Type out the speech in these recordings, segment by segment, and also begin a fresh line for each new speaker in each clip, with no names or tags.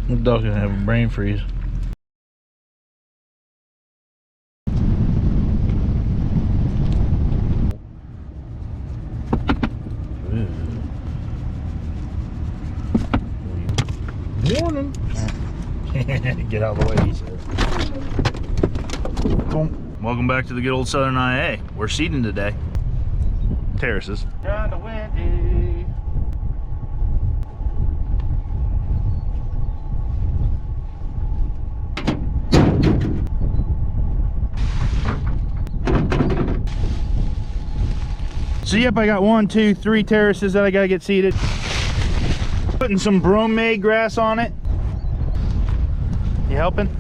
The dog's gonna have a brain freeze. Morning. Get out of the way, he says. Boom. Welcome back to the good old Southern IA. We're seeding today. Terraces. Kinda windy. So yep, I got 1, 2, 3 terraces that I gotta get seeded. Putting some bromade grass on it. You helping?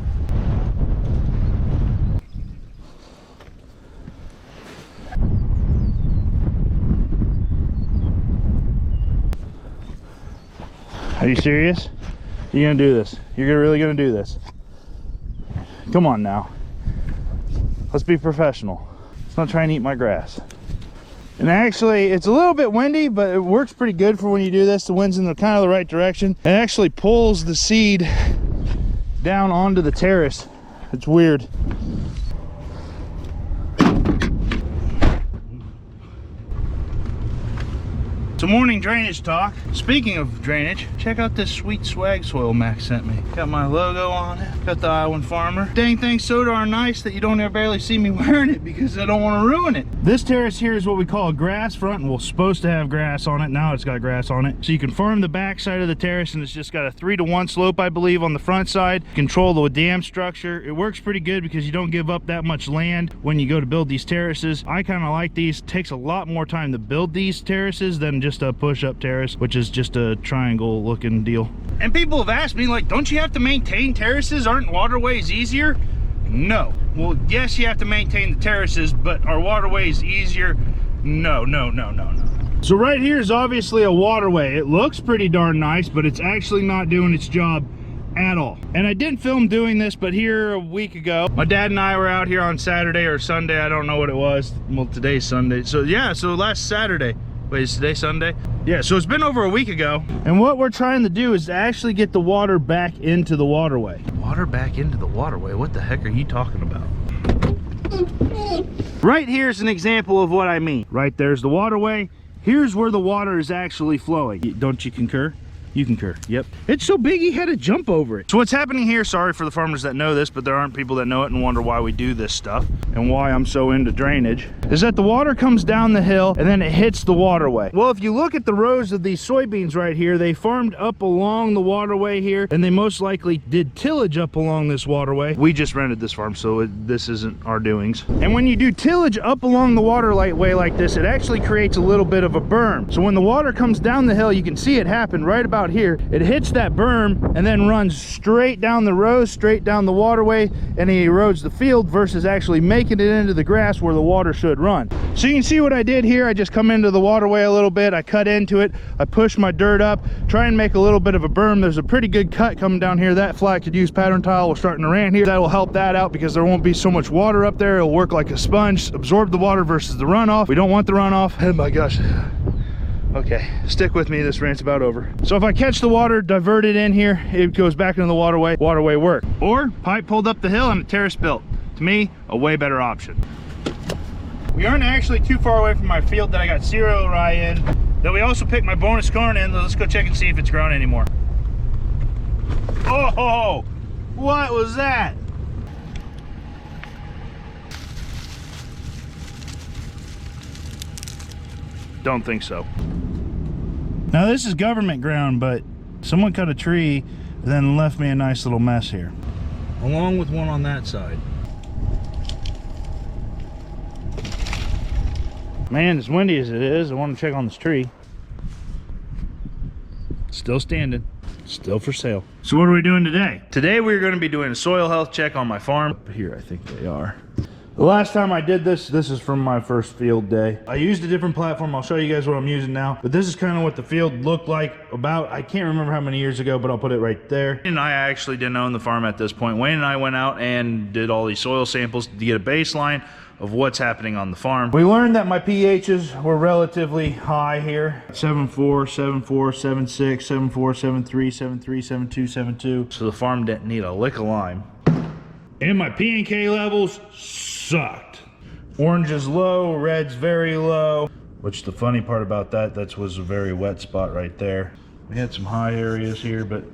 Are you serious? You're gonna do this? You're really gonna do this? Come on now. Let's be professional. Let's not try and eat my grass. And actually, it's a little bit windy, but it works pretty good for when you do this. The wind's in the kind of the right direction. It actually pulls the seed down onto the terrace. It's weird. So morning drainage talk. Speaking of drainage, check out this sweet swag soil Max sent me. Got my logo on it, got the iowANFarmer. Dang thing's so darn nice that you don't ever barely see me wearing it because I don't want to ruin it. This terrace here is what we call a grass front, and we're supposed to have grass on it. Now it's got grass on it. So you can farm the back side of the terrace, and it's just got a 3-to-1 slope, I believe, on the front side. Control the dam structure. It works pretty good because you don't give up that much land when you go to build these terraces. I kind of like these. It takes a lot more time to build these terraces than just a push-up terrace, which is just a triangle looking deal. And people have asked me, like, don't you have to maintain terraces? Aren't waterways easier? No. Well, yes, you have to maintain the terraces, but are waterways easier? No. So right here is obviously a waterway. It looks pretty darn nice, but it's actually not doing its job at all. And I didn't film doing this, but here a week ago, my dad and I were out here on Saturday or Sunday. I don't know what it was. Well, today's Sunday. So yeah, so last Saturday. Wait, is today Sunday? Yeah, so it's been over a week ago. And what we're trying to do is actually get the water back into the waterway. Water back into the waterway? What the heck are you talking about? Right here's an example of what I mean. Right there's the waterway. Here's where the water is actually flowing. Don't you concur? You concur. Yep. It's so big he had to jump over it. So what's happening here, sorry for the farmers that know this, but there aren't people that know it and wonder why we do this stuff and why I'm so into drainage, is that the water comes down the hill and then it hits the waterway. Well, if you look at the rows of these soybeans right here, they farmed up along the waterway here, and they most likely did tillage up along this waterway. We just rented this farm, so this isn't our doings. And when you do tillage up along the waterway like this, it actually creates a little bit of a berm. So when the water comes down the hill, you can see it happen right about here. It hits that berm and then runs straight down the rows, straight down the waterway, and it erodes the field versus actually making it into the grass where the water should run. So you can see what I did here. I just come into the waterway a little bit, I cut into it, I push my dirt up, try and make a little bit of a berm. There's a pretty good cut coming down here. That flat could use pattern tile. We're starting to rain here. That'll help that out because there won't be so much water up there. It'll work like a sponge, absorb the water versus the runoff. We don't want the runoff. Oh my gosh. Okay, stick with me, this rant's about over. So if I catch the water, divert it in here, it goes back into the waterway work. Or pipe pulled up the hill and a terrace built. To me, a way better option. We aren't actually too far away from my field that I got cereal rye in, that we also picked my bonus corn in. Let's go check and see if it's grown anymore. Oh, what was that? Don't think so. Now this is government ground, but someone cut a tree and then left me a nice little mess here, along with one on that side. Man, as windy as it is, I want to check on this tree. Still standing, still for sale. So what are we doing today? Today we're going to be doing a soil health check on my farm. Up here, I think they are. The last time I did this is from my first field day. I used a different platform. I'll show you guys what I'm using now. But this is kind of what the field looked like about, I can't remember how many years ago, but I'll put it right there. And I actually didn't own the farm at this point. Wayne and I went out and did all these soil samples to get a baseline of what's happening on the farm. We learned that my pHs were relatively high here. 7.4, 7.4, 7.6, 7.4, 7.3, 7.3, 7.2, 7.2. So the farm didn't need a lick of lime. And my P and K levels sucked. Orange is low, red's very low. Which the funny part about that was a very wet spot right there. We had some high areas here, but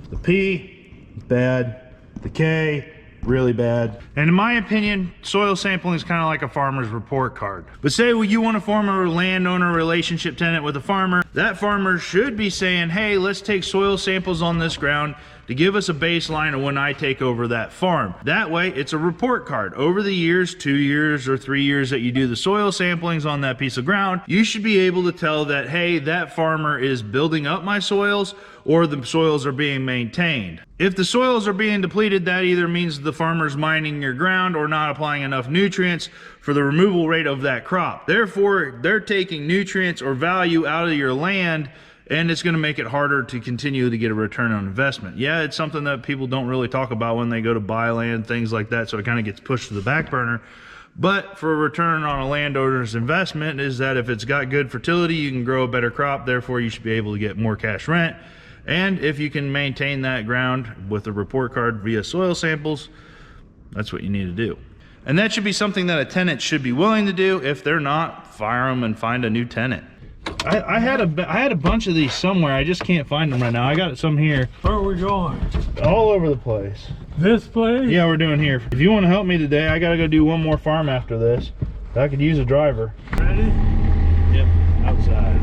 the P, bad. The K, really bad. And in my opinion, soil sampling is kind of like a farmer's report card. But say you want to form a landowner relationship tenant with a farmer, that farmer should be saying, hey, let's take soil samples on this ground to give us a baseline of when I take over that farm. That way, it's a report card. Over the years, 2 years or 3 years that you do the soil samplings on that piece of ground, you should be able to tell that, hey, that farmer is building up my soils or the soils are being maintained. If the soils are being depleted, that either means the farmer's mining your ground or not applying enough nutrients for the removal rate of that crop. Therefore, they're taking nutrients or value out of your land, and it's going to make it harder to continue to get a return on investment. Yeah, it's something that people don't really talk about when they go to buy land, things like that, so it kind of gets pushed to the back burner. But for a return on a landowner's investment is that if it's got good fertility, you can grow a better crop, therefore you should be able to get more cash rent. And if you can maintain that ground with a report card via soil samples, that's what you need to do. And that should be something that a tenant should be willing to do. If they're not, fire them and find a new tenant. I had a bunch of these somewhere. I just can't find them right now. I got some here.
Where are we going?
All over the place.
This place?
Yeah, we're doing here. If you want to help me today, I got to go do one more farm after this. I could use a driver.
Ready?
Yep, outside.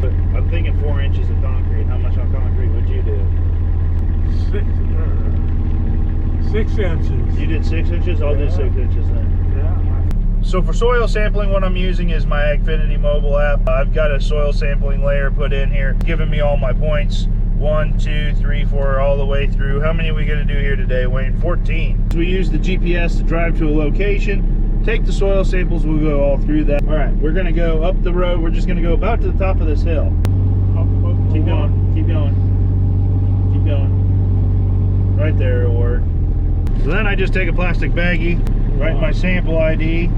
But I'm thinking 4 inches of concrete. How much on concrete would you do?
6 inches.
You did 6 inches? I'll do 6 inches then.
Yeah.
So for soil sampling, what I'm using is my Agfinity mobile app. I've got a soil sampling layer put in here, giving me all my points. 1, 2, 3, 4, all the way through. How many are we gonna do here today, Wayne? 14. So we use the GPS to drive to a location, take the soil samples, we'll go all through that. All right, we're gonna go up the road. We're just gonna go about to the top of this hill. Keep going, keep going, keep going. Right there, it'll work. So then I just take a plastic baggie, write my sample ID,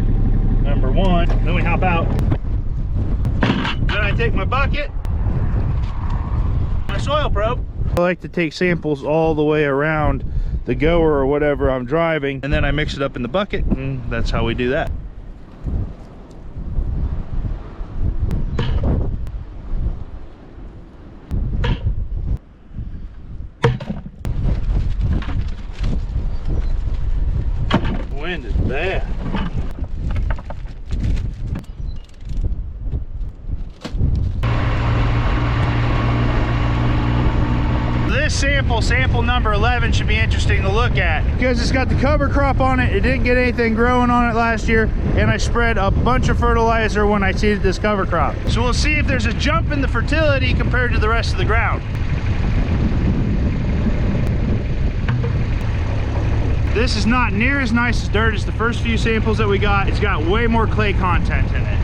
number 1, then we hop out. Then I take my bucket, my soil probe. I like to take samples all the way around the goer or whatever I'm driving, and then I mix it up in the bucket, and that's how we do that. Wind is bad. This sample number 11, should be interesting to look at because it's got the cover crop on it. It didn't get anything growing on it last year, and I spread a bunch of fertilizer when I seeded this cover crop. So we'll see if there's a jump in the fertility compared to the rest of the ground. This is not near as nice as dirt as the first few samples that we got. It's got way more clay content in it.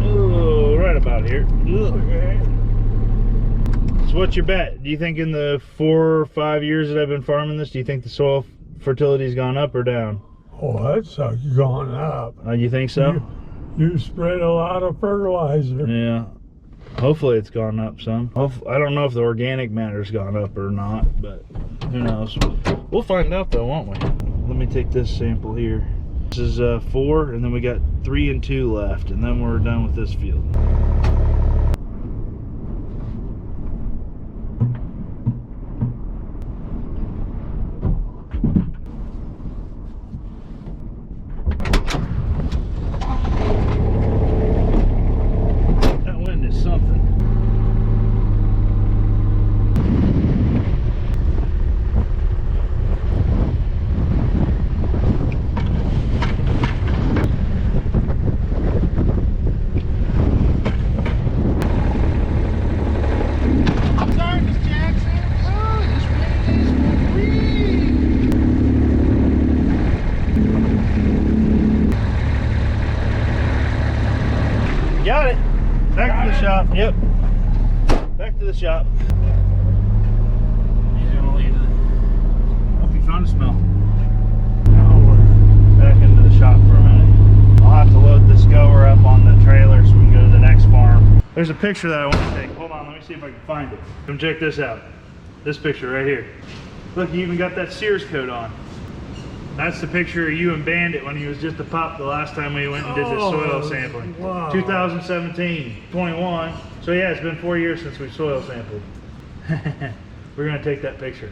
Oh, right about here.
Okay.
So what's your bet? Do you think in the 4 or 5 years that I've been farming this, do you think the soil fertility's gone up or down?
Oh, that's gone up.
You think so?
You spread a lot of fertilizer.
Yeah. Hopefully it's gone up some. I don't know if the organic matter's gone up or not, but who knows? We'll find out though, won't we? Let me take this sample here. This is 4, and then we got 3 and 2 left, and then we're done with this field. Yep. Back to the shop. He's gonna leave the... Hope you found a smell. Back into the shop for a minute. I'll have to load this goer up on the trailer so we can go to the next farm. There's a picture that I want to take. Hold on, let me see if I can find it. Come check this out. This picture right here. Look, you even got that Sears coat on. That's the picture of you and Bandit when he was just a pup the last time we went and did this soil sampling.
Wow.
2017, 21. So yeah, it's been 4 years since we soil sampled. We're gonna take that picture.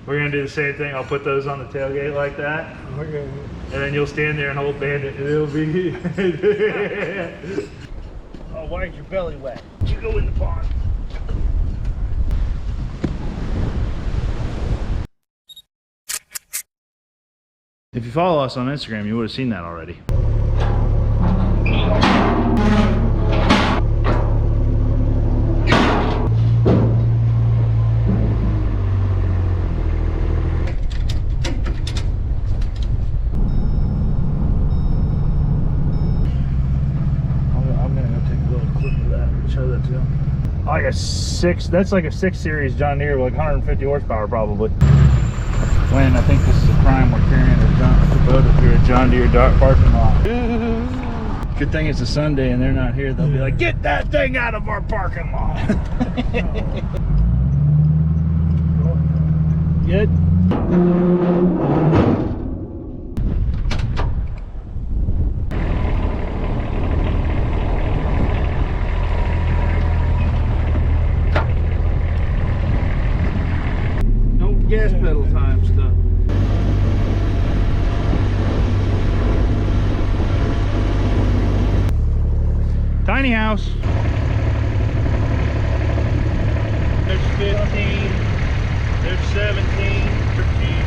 We're gonna do the same thing. I'll put those on the tailgate like that.
Okay.
And then you'll stand there and hold Bandit and it'll be... Oh, why is your belly wet? You go in the pond. If you follow us on Instagram, you would have seen that already. I'm gonna go take a little clip of that and show that to him. Like a 6, that's like a 6 Series John Deere with like 150 horsepower probably. When I think this is a crime we're carrying a boat through a John Deere parking lot. Good thing it's a Sunday and they're not here. They'll be like, get that thing out of our parking lot. Good. No gas pedal time stuff. Tiny house. There's 15. There's 17. 13.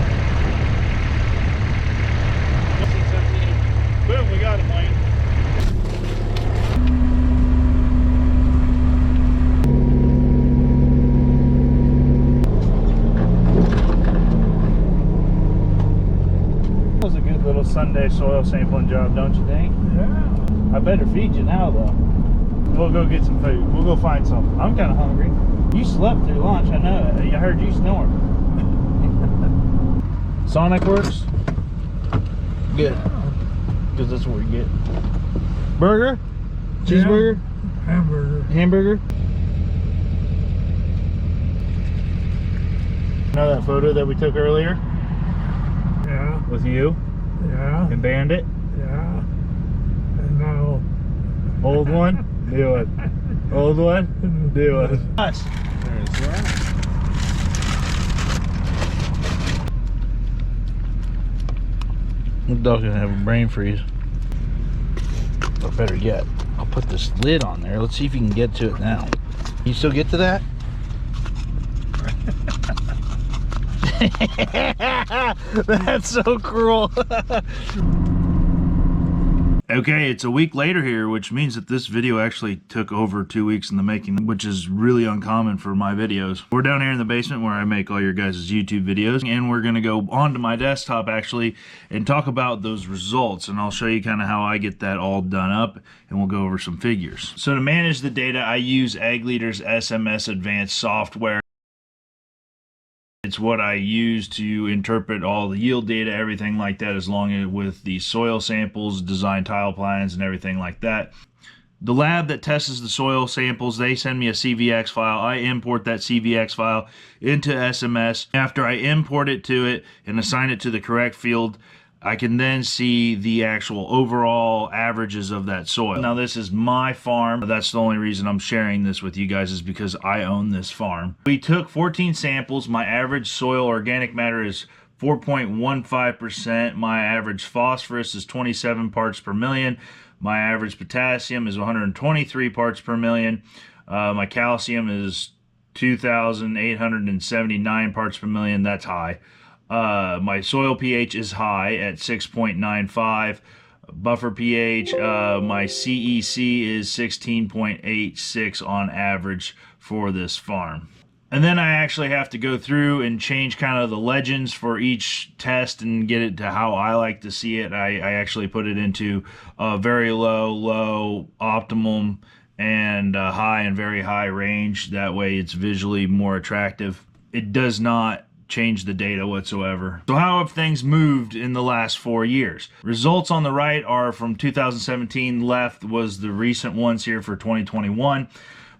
17. Boom, we got it, Wayne. That was a good little Sunday soil sampling job, don't you think?
Yeah.
I better feed you now, though. We'll go get some food. We'll go find something. I'm kind of hungry. You slept through lunch, I know it. I heard you snore. Sonic works? Good. Because that's what we get. Burger? Cheeseburger?
Yeah. Hamburger.
Hamburger? Know that photo that we took earlier?
Yeah.
With you
Yeah.
and Bandit?
Yeah. And now.
Old one? New one. Old one? New one. Us.
There's that.
The dog's gonna have a brain freeze. Or better yet, I'll put this lid on there. Let's see if you can get to it now. Can you still get to that? That's so cruel. Okay, it's a week later here, which means that this video actually took over 2 weeks in the making, which is really uncommon for my videos. We're down here in the basement where I make all your guys' YouTube videos, and we're gonna go onto my desktop actually and talk about those results, and I'll show you kind of how I get that all done up, and we'll go over some figures. So to manage the data, I use AgLeader's SMS Advanced software. It's what I use to interpret all the yield data, everything like that, as long as with the soil samples, design tile plans, and everything like that. The lab that tests the soil samples, they send me a CVX file. I import that CVX file into SMS. After I import it to it and assign it to the correct field, I can then see the actual overall averages of that soil. Now this is my farm. That's the only reason I'm sharing this with you guys is because I own this farm. We took 14 samples. My average soil organic matter is 4.15%. My average phosphorus is 27 parts per million. My average potassium is 123 parts per million. My calcium is 2,879 parts per million. That's high. My soil pH is high at 6.95. Buffer pH, my CEC is 16.86 on average for this farm. And then I actually have to go through and change kind of the legends for each test and get it to how I like to see it. I actually put it into very low, optimum, and high and very high range. That way it's visually more attractive. It does not change the data whatsoever. So how have things moved in the last 4 years? Results on the right are from 2017. Left was the recent ones here for 2021.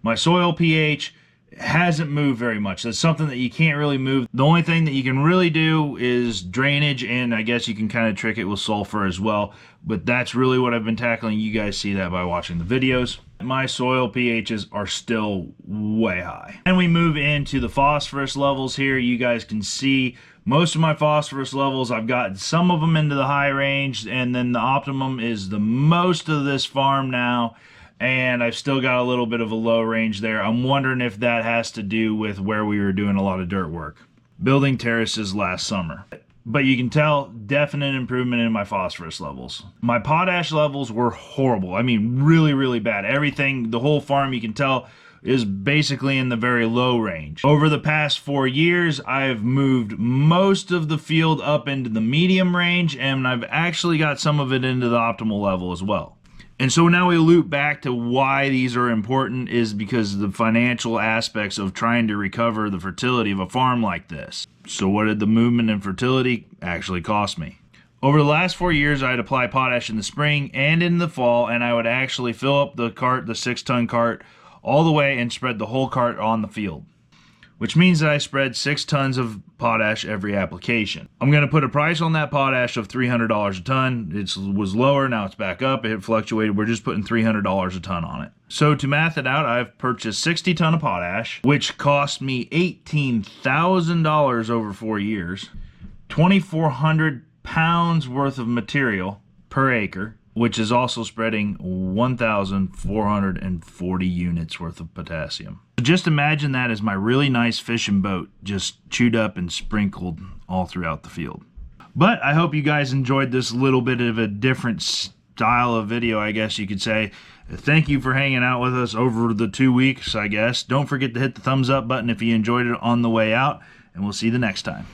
My soil pH hasn't moved very much. That's something that you can't really move. The only thing that you can really do is drainage, and I guess you can kind of trick it with sulfur as well, but that's really what I've been tackling. You guys see that by watching the videos. My soil pHs are still way high. And we move into the phosphorus levels here. You guys can see most of my phosphorus levels, I've gotten some of them into the high range, and then the optimum is the most of this farm now, and I've still got a little bit of a low range there. I'm wondering if that has to do with where we were doing a lot of dirt work, building terraces last summer. But you can tell definite improvement in my phosphorus levels. My potash levels were horrible. I mean, really, really bad. Everything, the whole farm, you can tell, is basically in the very low range. Over the past 4 years, I've moved most of the field up into the medium range, and I've actually got some of it into the optimal level as well. And so now we loop back to why these are important, is because of the financial aspects of trying to recover the fertility of a farm like this. So what did the movement in fertility actually cost me? Over the last 4 years, I'd apply potash in the spring and in the fall, and I would actually fill up the cart, the 6-ton cart, all the way and spread the whole cart on the field, which means that I spread 6 tons of potash every application. I'm going to put a price on that potash of $300 a ton. It was lower, now it's back up. It fluctuated. We're just putting $300 a ton on it. So to math it out, I've purchased 60 ton of potash, which cost me $18,000 over 4 years, 2,400 pounds worth of material per acre, which is also spreading 1,440 units worth of potassium. So just imagine that as my really nice fishing boat just chewed up and sprinkled all throughout the field. But I hope you guys enjoyed this little bit of a different style of video, I guess you could say. Thank you for hanging out with us over the 2 weeks, I guess. Don't forget to hit the thumbs up button if you enjoyed it on the way out, and we'll see you the next time.